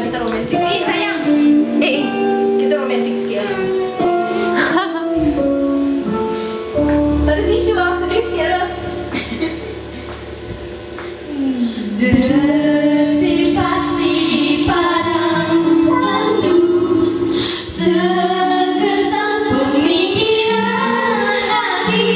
kita romantis. Sayang. Kita romantis sikit lah. Tak ada tisu lah, sedih sikit lah. Desipasi padang tandus segersang pemikiran hati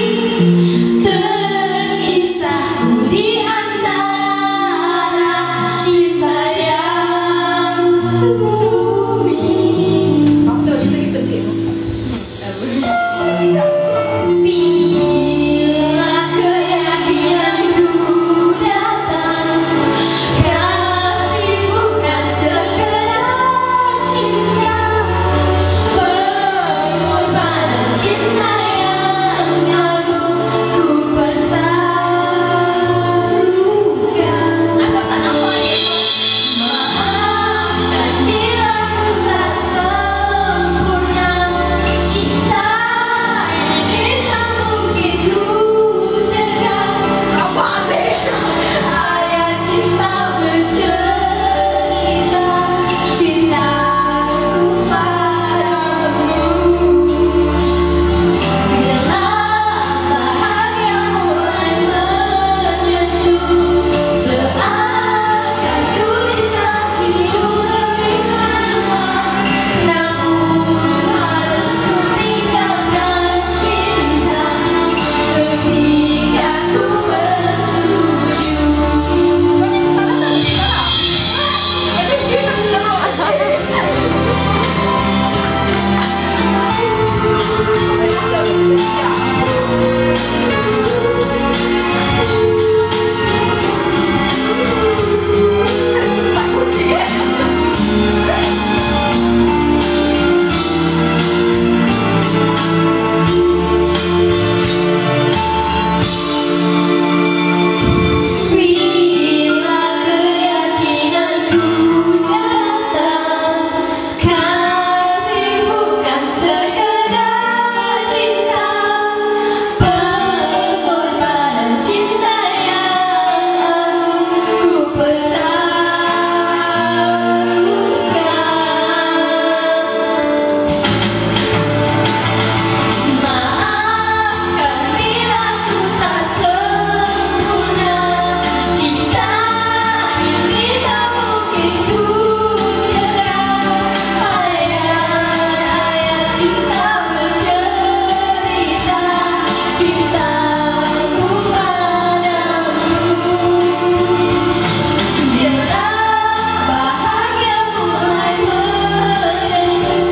terkisah di antara cinta yang rumit. Aku tahu cerita ni sedih. Bila keyakinanku datang, kasih bukan sekedar cinta, pengorbanan cinta yang agung ku pertaruhkan. Asal tak nampak dia. Maafkan bila ku tak sempurna, cinta ini tak mungkin ku cegah. Ayat cinta bercerita, cintaku padamu. Bila bahagia mulai menyentuh, seakan ku bisa hidup lebih lama. Namun harus ku tinggalkan cinta ketika ku bersetuju. Bila keyakinanku datang, kasih bukan sekedar cinta, pengorbanan cinta yang agung ku pertaruhkan. Maafkan bila ku tak sempurna, cinta ini tak mungkin ku cegah. Ayat-ayat cinta bercerita, cintaku padamu. Bila bahagia mulai menyentuh,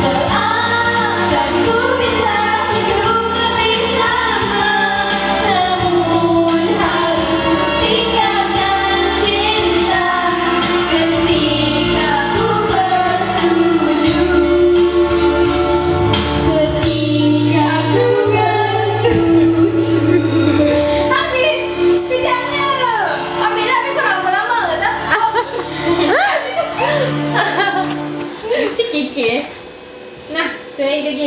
seakan ku bisa hidup lebih lama. Namun harus ku tinggalkan cinta ketika ku bersetuju. Ketika ku bersetuju. Tadi, pijaknya. Ambil dah, besok lama-lama dah. Mesti kekek. Nah, saya lagi.